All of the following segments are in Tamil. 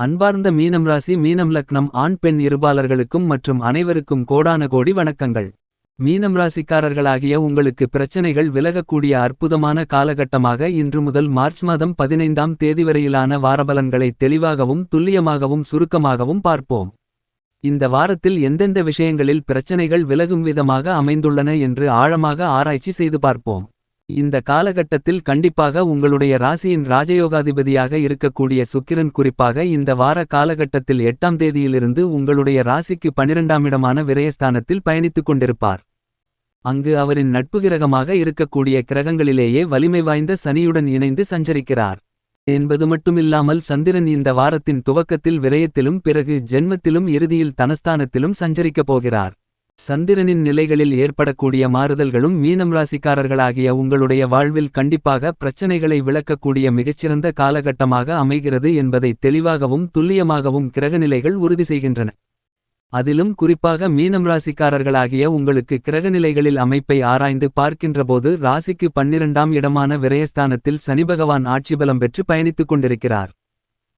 அன்பார்ந்த மீனம் ராசி மீனம் லக்னம் ஆண் பெண் இருபாலர்களுக்கும் மற்றும் அனைவருக்கும் கோடான கோடி வணக்கங்கள். மீனம் ராசிக்காரர்களாகிய உங்களுக்கு பிரச்சனைகள் விலகக்கூடிய அற்புதமான காலகட்டமாக இன்று முதல் மார்ச் மாதம் 15ஆம் தேதி வரையிலான வாரபலன்களை தெளிவாகவும் துல்லியமாகவும் சுருக்கமாகவும் பார்ப்போம். இந்த வாரத்தில் எந்தெந்த விஷயங்களில் பிரச்சனைகள் விலகும் விதமாக அமைந்துள்ளன என்று ஆழமாக ஆராய்ச்சி செய்து பார்ப்போம். இந்த காலகட்டத்தில் கண்டிப்பாக உங்களுடைய ராசியின் ராஜயோகாதிபதியாக இருக்கக்கூடிய சுக்கிரன் குறிப்பாக இந்த வார காலகட்டத்தில் 8ஆம் தேதியிலிருந்து உங்களுடைய ராசிக்கு 12ஆம் இடமான விரயஸ்தானத்தில் பயணித்துக் கொண்டிருப்பார். அங்கு அவரின் நட்பு கிரகமாக இருக்கக்கூடிய கிரகங்களிலேயே வலிமை வாய்ந்த சனியுடன் இணைந்து சஞ்சரிக்கிறார் என்பது மட்டுமில்லாமல் சந்திரன் இந்த வாரத்தின் துவக்கத்தில் விரயத்திலும் பிறகு ஜென்மத்திலும் இறுதியில் தனஸ்தானத்திலும் சஞ்சரிக்கப் போகிறார். சந்திரனின் நிலைகளில் ஏற்படக்கூடிய மாறுதல்களும் மீனம் ராசிக்காரர்களாகிய உங்களுடைய வாழ்வில் கண்டிப்பாக பிரச்சனைகளை விளக்கக்கூடிய மிகச்சிறந்த காலகட்டமாக அமைகிறது என்பதை தெளிவாகவும் துல்லியமாகவும் கிரகநிலைகள் உறுதி செய்கின்றன. அதிலும் குறிப்பாக மீனம் ராசிக்காரர்களாகிய உங்களுக்கு கிரகநிலைகளில் அமைப்பை ஆராய்ந்து பார்க்கின்றபோது ராசிக்கு 12ஆம் இடமான விரயஸ்தானத்தில் சனிபகவான் ஆட்சிபலம் பெற்று பயணித்துக் கொண்டிருக்கிறார்.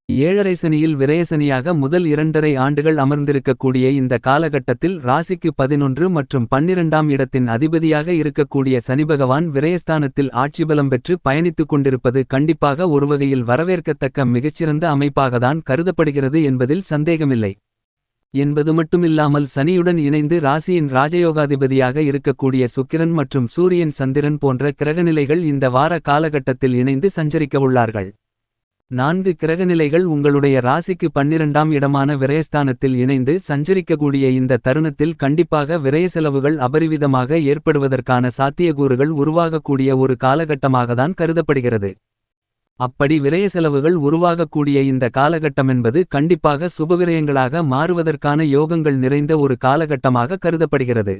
7.5 சனியில் விரயசனியாக முதல் 2.5 ஆண்டுகள் அமர்ந்திருக்கக்கூடிய இந்த காலகட்டத்தில் ராசிக்கு 11 மற்றும் 12ஆம் இடத்தின் அதிபதியாக இருக்கக்கூடிய சனிபகவான் விரயஸ்தானத்தில் ஆட்சிபலம் பெற்று பயணித்துக் கொண்டிருப்பது கண்டிப்பாக ஒருவகையில் வரவேற்கத்தக்க மிகச்சிறந்த அமைப்பாகத்தான் கருதப்படுகிறது என்பதில் சந்தேகமில்லை. என்பது மட்டுமில்லாமல் சனியுடன் இணைந்து ராசியின் ராஜயோகாதிபதியாக இருக்கக்கூடிய சுக்கிரன் மற்றும் சூரியன் சந்திரன் போன்ற கிரகநிலைகள் இந்த வார காலகட்டத்தில் இணைந்து சஞ்சரிக்கவுள்ளார்கள். 4 கிரகநிலைகள் உங்களுடைய ராசிக்கு 12ஆம் இடமான விரயஸ்தானத்தில் இணைந்து சஞ்சரிக்கக்கூடிய இந்த தருணத்தில் கண்டிப்பாக விரய செலவுகள் அபரிவிதமாக ஏற்படுவதற்கான சாத்தியக்கூறுகள் உருவாகக்கூடிய ஒரு காலகட்டமாகத்தான் கருதப்படுகிறது. அப்படி விரய செலவுகள் உருவாகக்கூடிய இந்த காலகட்டமென்பது கண்டிப்பாக சுபவிரயங்களாக மாறுவதற்கான யோகங்கள் நிறைந்த ஒரு காலகட்டமாக கருதப்படுகிறது.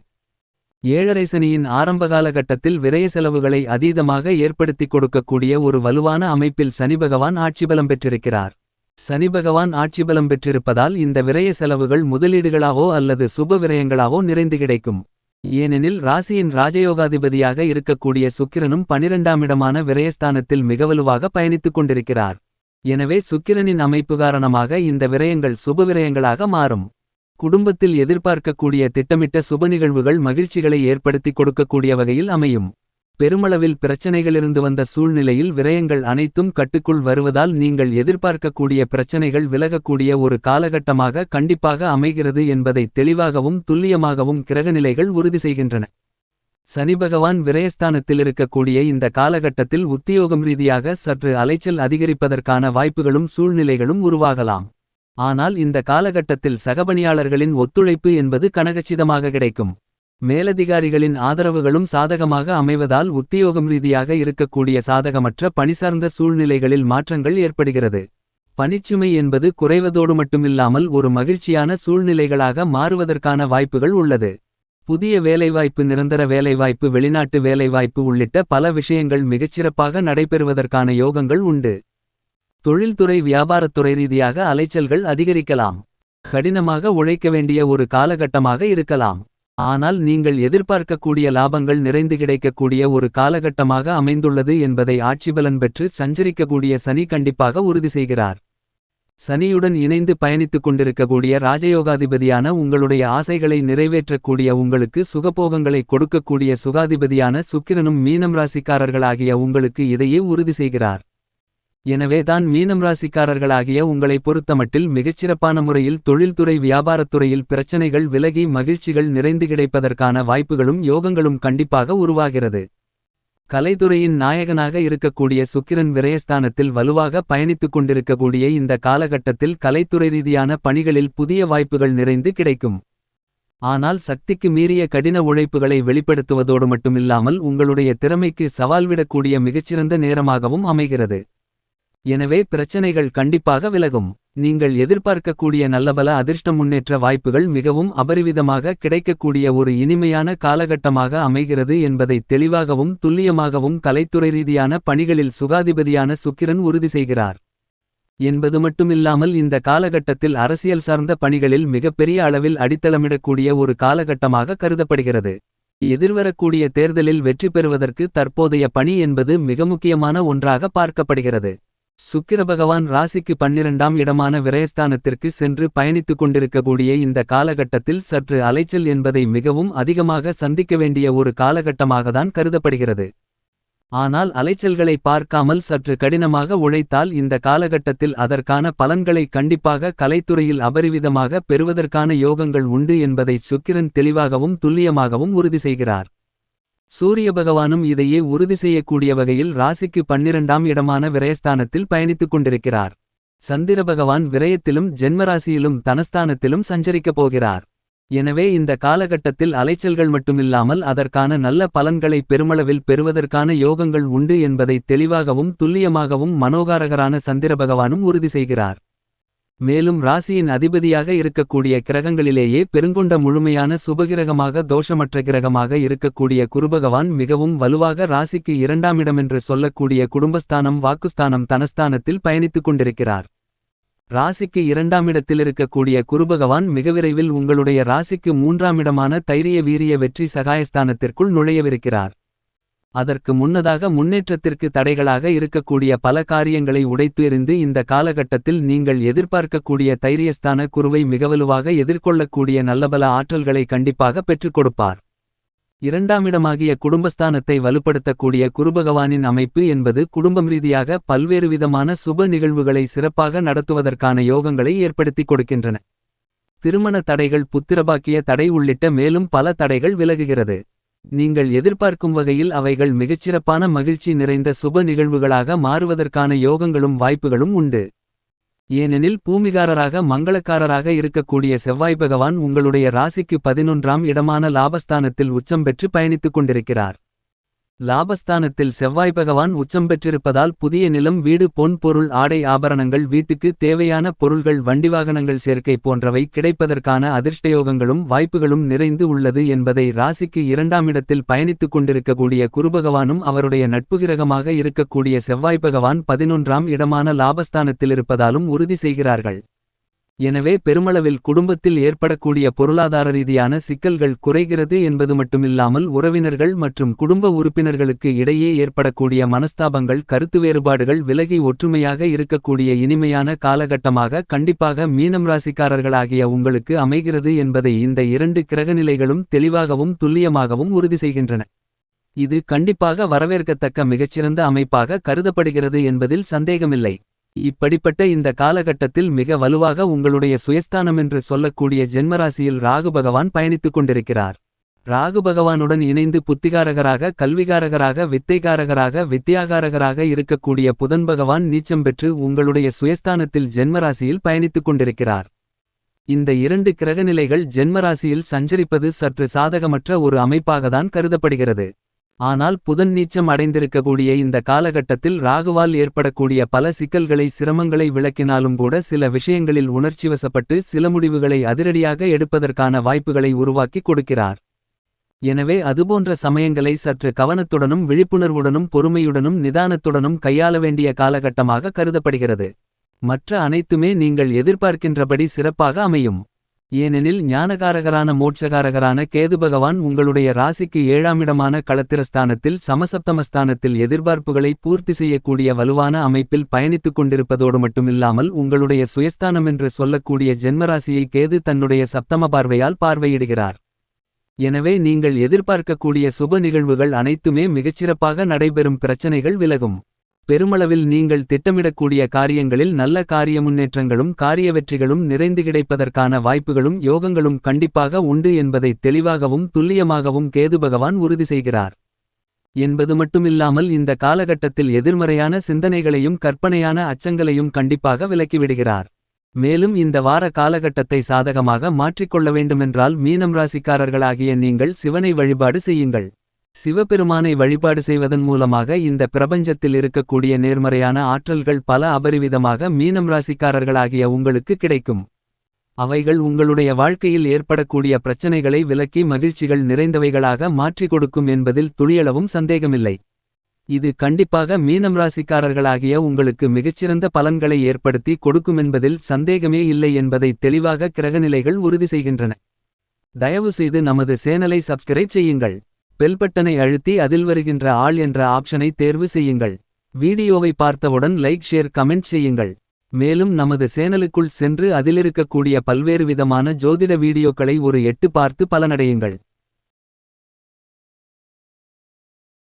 7.5 சனியின் ஆரம்ப காலகட்டத்தில் விரய செலவுகளை அதீதமாக ஏற்படுத்திக் கொடுக்கக்கூடிய ஒரு வலுவான அமைப்பில் சனிபகவான் ஆட்சிபலம் பெற்றிருக்கிறார். சனிபகவான் ஆட்சிபலம் பெற்றிருப்பதால் இந்த விரய செலவுகள் முதலீடுகளாவோ அல்லது சுப விரயங்களாவோ நிறைந்து கிடைக்கும். ஏனெனில் ராசியின் ராஜயோகாதிபதியாக இருக்கக்கூடிய சுக்கிரனும் 12ஆம் இடமான விரயஸ்தானத்தில் மிகவலுவாக பயணித்துக் கொண்டிருக்கிறார். எனவே சுக்கிரனின் அமைப்பு காரணமாக இந்த விரயங்கள் சுபவிரயங்களாக மாறும். குடும்பத்தில் எதிர்பார்க்கக்கூடிய திட்டமிட்ட சுப நிகழ்வுகள் மகிழ்ச்சிகளை ஏற்படுத்திக் கொடுக்கக்கூடிய வகையில் அமையும். பெருமளவில் பிரச்சனைகளிலிருந்து வந்த சூழ்நிலையில் விரயங்கள் அனைத்தும் கட்டுக்குள் வருவதால் நீங்கள் எதிர்பார்க்கக்கூடிய பிரச்சனைகள் விலகக்கூடிய ஒரு காலகட்டமாக கண்டிப்பாக அமைகிறது என்பதை தெளிவாகவும் துல்லியமாகவும் கிரகநிலைகள் உறுதி செய்கின்றன. சனிபகவான் விரயஸ்தானத்தில் இருக்கக்கூடிய இந்த காலகட்டத்தில் உத்தியோகம் ரீதியாக சற்று அலைச்சல் அதிகரிப்பதற்கான வாய்ப்புகளும் சூழ்நிலைகளும் உருவாகலாம். ஆனால் இந்த காலகட்டத்தில் சகபணியாளர்களின் ஒத்துழைப்பு என்பது கனகச்சிதமாக கிடைக்கும். மேலதிகாரிகளின் ஆதரவுகளும் சாதகமாக அமைவதால் உத்தியோகம் ரீதியாக இருக்கக்கூடிய சாதகமற்ற பணிசார்ந்த சூழ்நிலைகளில் மாற்றங்கள் ஏற்படுகிறது. பணிச்சுமை என்பது குறைவதோடு மட்டுமில்லாமல் ஒரு மகிழ்ச்சியான சூழ்நிலைகளாக மாறுவதற்கான வாய்ப்புகள் உள்ளது. புதிய வேலைவாய்ப்பு, நிரந்தர வேலைவாய்ப்பு, வெளிநாட்டு வேலைவாய்ப்பு உள்ளிட்ட பல விஷயங்கள் மிகச்சிறப்பாக நடைபெறுவதற்கான யோகங்கள் உண்டு. தொழில்துறை வியாபாரத்துறை ரீதியாக அலைச்சல்கள் அதிகரிக்கலாம். கடினமாக உழைக்க வேண்டிய ஒரு காலகட்டமாக இருக்கலாம். ஆனால் நீங்கள் எதிர்பார்க்கக்கூடிய லாபங்கள் நிறைந்து கிடைக்கக்கூடிய ஒரு காலகட்டமாக அமைந்துள்ளது என்பதை ஆட்சிபலன் பெற்று சஞ்சரிக்கக்கூடிய சனி கண்டிப்பாக உறுதி செய்கிறார். சனியுடன் இணைந்து பயணித்துக் கொண்டிருக்கக்கூடிய ராஜயோகாதிபதியான உங்களுடைய ஆசைகளை நிறைவேற்றக்கூடிய உங்களுக்கு சுகபோகங்களை கொடுக்கக்கூடிய சுகாதிபதியான சுக்கிரனும் மீனம் ராசிக்காரர்களாகிய உங்களுக்கு இதையே உறுதி செய்கிறார். எனவேதான் மீனம் ராசிக்காரர்களாகிய உங்களை பொறுத்தமட்டில் மிகச்சிறப்பான முறையில் தொழில்துறை வியாபாரத்துறையில் பிரச்சனைகள் விலகி மகிழ்ச்சிகள் நிறைந்து கிடைப்பதற்கான வாய்ப்புகளும் யோகங்களும் கண்டிப்பாக உருவாகிறது. கலைத்துறையின் நாயகனாக இருக்கக்கூடிய சுக்கிரன் விரயஸ்தானத்தில் வலுவாக பயணித்துக் கொண்டிருக்கக்கூடிய இந்த காலகட்டத்தில் கலைத்துறை ரீதியான பணிகளில் புதிய வாய்ப்புகள் நிறைந்து கிடைக்கும். ஆனால் சக்திக்கு மீறிய கடின உழைப்புகளை வெளிப்படுத்துவதோடு மட்டுமில்லாமல் உங்களுடைய திறமைக்கு சவால்விடக்கூடிய மிகச்சிறந்த நேரமாகவும் அமைகிறது. எனவே பிரச்சனைகள் கண்டிப்பாக விலகும். நீங்கள் எதிர்பார்க்கக்கூடிய நல்லபல அதிர்ஷ்டம் முன்னேற்ற வாய்ப்புகள் மிகவும் அபரிவிதமாக கிடைக்கக்கூடிய ஒரு இனிமையான காலகட்டமாக அமைகிறது என்பதை தெளிவாகவும் துல்லியமாகவும் கலைத்துறை ரீதியான பணிகளில் சுகாதிபதியான சுக்கிரன் உறுதி செய்கிறார். என்பது மட்டுமில்லாமல் இந்த காலகட்டத்தில் அரசியல் சார்ந்த பணிகளில் மிகப்பெரிய அளவில் அடித்தளமிடக்கூடிய ஒரு காலகட்டமாக கருதப்படுகிறது. எதிர்வரக்கூடிய தேர்தலில் வெற்றி பெறுவதற்கு தற்போதைய பணி என்பது மிக முக்கியமான ஒன்றாக பார்க்கப்படுகிறது. சுக்கிரபகவான் ராசிக்கு 12ஆம் இடமான விரயஸ்தானத்திற்கு சென்று பயணித்துக் கொண்டிருக்கக்கூடிய இந்த காலகட்டத்தில் சற்று அலைச்சல் என்பதை மிகவும் அதிகமாக சந்திக்க வேண்டிய ஒரு காலகட்டமாகத்தான் கருதப்படுகிறது. ஆனால் அலைச்சல்களை பார்க்காமல் சற்று கடினமாக உழைத்தால் இந்த காலகட்டத்தில் அதற்கான பலன்களை கண்டிப்பாக கலைத்துறையில் அபரிவிதமாக பெறுவதற்கான யோகங்கள் உண்டு என்பதை சுக்கிரன் தெளிவாகவும் துல்லியமாகவும் உறுதி செய்கிறார். சூரிய பகவானும் இதையே உறுதி செய்யக்கூடிய வகையில் ராசிக்கு 12ஆம் இடமான விரயஸ்தானத்தில் பயணித்துக் கொண்டிருக்கிறார். சந்திர பகவான் விரயத்திலும் ஜென்மராசியிலும் தனஸ்தானத்திலும் சஞ்சரிக்கப் போகிறார். எனவே இந்த காலகட்டத்தில் அலைச்சல்கள் மட்டுமில்லாமல் அதற்கான நல்ல பலன்களை பெருமளவில் பெறுவதற்கான யோகங்கள் உண்டு என்பதை தெளிவாகவும் துல்லியமாகவும் மனோகாரகரான சந்திர பகவானும் உறுதி செய்கிறார். மேலும் ராசியின் அதிபதியாக இருக்கக்கூடிய கிரகங்களிலேயே பெருங்கொண்ட முழுமையான சுபகிரகமாக தோஷமற்ற கிரகமாக இருக்கக்கூடிய குருபகவான் மிகவும் வலுவாக ராசிக்கு 2ஆம் இடமென்று சொல்லக்கூடிய குடும்பஸ்தானம் வாக்குஸ்தானம் தனஸ்தானத்தில் பயணித்துக் கொண்டிருக்கிறார். ராசிக்கு 2ஆம் இடத்தில் இருக்கக்கூடிய குருபகவான் மிக விரைவில் உங்களுடைய ராசிக்கு 3ஆம் இடமான தைரிய வீரிய வெற்றி சகாயஸ்தானத்திற்குள் நுழையவிருக்கிறார். அதற்கு முன்னதாக முன்னேற்றத்திற்கு தடைகளாக இருக்கக்கூடிய பல காரியங்களை உடைத்து எறிந்து இந்த காலகட்டத்தில் நீங்கள் எதிர்பார்க்கக்கூடிய தைரியஸ்தான குருவை மிகவலுவாக எதிர்கொள்ளக்கூடிய நல்லபல ஆற்றல்களை கண்டிப்பாக பெற்றுக் கொடுப்பார். 2ஆம் இடமாகிய குடும்பஸ்தானத்தை வலுப்படுத்தக்கூடிய குருபகவானின் அமைப்பு என்பது குடும்பம் ரீதியாக பல்வேறு விதமான சுப நிகழ்வுகளை சிறப்பாக நடத்துவதற்கான யோகங்களை ஏற்படுத்திக் கொடுக்கின்றன. திருமண தடைகள் புத்திரபாக்கிய தடை உள்ளிட்ட மேலும் பல தடைகள் விலகுகிறது. நீங்கள் எதிர்பார்க்கும் வகையில் அவைகள் மிகச்சிறப்பான மகிழ்ச்சி நிறைந்த சுப நிகழ்வுகளாக மாறுவதற்கான யோகங்களும் வாய்ப்புகளும் உண்டு. ஏனெனில் பூமிகாரராக மங்களக்காரராக இருக்கக்கூடிய செவ்வாய் பகவான் உங்களுடைய ராசிக்கு 11ஆம் இடமான லாபஸ்தானத்தில் உச்சம் பெற்று பயணித்துக் கொண்டிருக்கிறார். லாபஸ்தானத்தில் செவ்வாய் பகவான் உச்சம் பெற்றிருப்பதால் புதிய நிலம் வீடு பொன் பொருள் ஆடை ஆபரணங்கள் வீட்டுக்கு தேவையான பொருள்கள் வண்டிவாகனங்கள் சேர்க்கை போன்றவை கிடைப்பதற்கான அதிர்ஷ்டயோகங்களும் வாய்ப்புகளும் நிறைந்து உள்ளது என்பதை ராசிக்கு 2ஆம் இடத்தில் பயணித்துக் கொண்டிருக்கக்கூடிய குருபகவானும் அவருடைய நட்புகிரகமாக இருக்கக்கூடிய செவ்வாய் பகவான் 11ஆம் இடமான லாபஸ்தானத்தில் இருப்பதாலும் உறுதி செய்கிறார்கள். எனவே பெருமளவில் குடும்பத்தில் ஏற்படக்கூடிய பொருளாதார ரீதியான சிக்கல்கள் குறைகிறது என்பது மட்டுமில்லாமல் உறவினர்கள் மற்றும் குடும்ப உறுப்பினர்களுக்கு இடையே ஏற்படக்கூடிய மனஸ்தாபங்கள் கருத்து வேறுபாடுகள் விலகி ஒற்றுமையாக இருக்கக்கூடிய இனிமையான காலகட்டமாக கண்டிப்பாக மீனம் ராசிக்காரர்களாகிய உங்களுக்கு அமைகிறது என்பதை இந்த 2 கிரகநிலைகளும் தெளிவாகவும் துல்லியமாகவும் உறுதி செய்கின்றன. இது கண்டிப்பாக வரவேற்கத்தக்க மிகச்சிறந்த அமைப்பாக கருதப்படுகிறது என்பதில் சந்தேகமில்லை. இப்படிப்பட்ட இந்த காலகட்டத்தில் மிக வலுவாக உங்களுடைய சுயஸ்தானமென்று சொல்லக்கூடிய ஜென்மராசியில் ராகு பகவான் பயணித்துக் கொண்டிருக்கிறார். ராகு பகவானுடன் இணைந்து புத்திகாரகராக கல்விகாரகராக வித்தைகாரகராக வித்தியாகாரகராக இருக்கக்கூடிய புதன் பகவான் நீச்சம் பெற்று உங்களுடைய சுயஸ்தானத்தில் ஜென்மராசியில் பயணித்துக் கொண்டிருக்கிறார். இந்த 2 கிரகநிலைகள் ஜென்மராசியில் சஞ்சரிப்பது சற்று சாதகமற்ற ஒரு அமைப்பாகத்தான் கருதப்படுகிறது. ஆனால் புதன் நீச்சம் அடைந்திருக்கக்கூடிய இந்த காலகட்டத்தில் ராகுவால் ஏற்படக்கூடிய பல சிக்கல்களை சிரமங்களை விளக்கினாலும் கூட சில விஷயங்களில் உணர்ச்சிவசப்பட்டு சில முடிவுகளை அதிரடியாக எடுப்பதற்கான வாய்ப்புகளை உருவாக்கி கொடுக்கிறார். எனவே அதுபோன்ற சமயங்களை சற்று கவனத்துடனும் விழிப்புணர்வுடனும் பொறுமையுடனும் நிதானத்துடனும் கையாள வேண்டிய காலகட்டமாக கருதப்படுகிறது. மற்ற அனைத்துமே நீங்கள் எதிர்பார்க்கின்றபடி சிறப்பாக அமையும். ஏனெனில் ஞானகாரகரான மோட்சகாரகரான கேது பகவான் உங்களுடைய ராசிக்கு 7ஆம் இடமான களத்திரஸ்தானத்தில் சமசப்தமஸ்தானத்தில் எதிர்பார்ப்புகளை பூர்த்தி செய்யக்கூடிய வலுவான அமைப்பில் பயணித்துக் கொண்டிருப்பதோடு மட்டுமில்லாமல் உங்களுடைய சுயஸ்தானமென்று சொல்லக்கூடிய ஜென்மராசியை கேது தன்னுடைய சப்தம பார்வையால் பார்வையிடுகிறார். எனவே நீங்கள் எதிர்பார்க்கக்கூடிய சுப நிகழ்வுகள் அனைத்துமே மிகச்சிறப்பாக நடைபெறும். பிரச்சனைகள் விலகும். பெருமளவில் நீங்கள் திட்டமிடக்கூடிய காரியங்களில் நல்ல காரிய முன்னேற்றங்களும் காரிய வெற்றிகளும் நிறைந்து கிடைப்பதற்கான வாய்ப்புகளும் யோகங்களும் கண்டிப்பாக உண்டு என்பதை தெளிவாகவும் துல்லியமாகவும் கேது பகவான் உறுதி செய்கிறார். என்பது மட்டுமில்லாமல் இந்த காலகட்டத்தில் எதிர்மறையான சிந்தனைகளையும் கற்பனையான அச்சங்களையும் கண்டிப்பாக விலக்கிவிடுகிறார். மேலும் இந்த வார காலகட்டத்தை சாதகமாக மாற்றிக்கொள்ள வேண்டுமென்றால் மீனம் ராசிக்காரர்களாகிய நீங்கள் சிவனை வழிபாடு செய்யுங்கள். சிவபெருமானை வழிபாடு செய்வதன் மூலமாக இந்த பிரபஞ்சத்தில் இருக்கக்கூடிய நேர்மறையான ஆற்றல்கள் பல அபரிவிதமாக மீனம் ராசிக்காரர்களாகிய உங்களுக்கு கிடைக்கும். அவைகள் உங்களுடைய வாழ்க்கையில் ஏற்படக்கூடிய பிரச்சனைகளை விலக்கி மகிழ்ச்சிகள் நிறைந்தவைகளாக மாற்றிக் கொடுக்கும் என்பதில் துளியளவும் சந்தேகமில்லை. இது கண்டிப்பாக மீனம் ராசிக்காரர்களாகிய உங்களுக்கு மிகச்சிறந்த பலன்களை ஏற்படுத்தி கொடுக்குமென்பதில் சந்தேகமே இல்லை என்பதை தெளிவாக கிரகநிலைகள் உறுதி செய்கின்றன. தயவு செய்து நமது சேனலை சப்ஸ்கிரைப் செய்யுங்கள். பெல் பட்டனை அழுத்தி அதில் வருகின்ற ஆல் என்ற ஆப்ஷனை தேர்வு செய்யுங்கள். வீடியோவை பார்த்தவுடன் லைக் ஷேர் கமெண்ட் செய்யுங்கள். மேலும் நமது சேனலுக்குள் சென்று அதிலிருக்கக்கூடிய பல்வேறு விதமான ஜோதிட வீடியோக்களை ஒரு எட்டு பார்த்து பலனடையுங்கள்.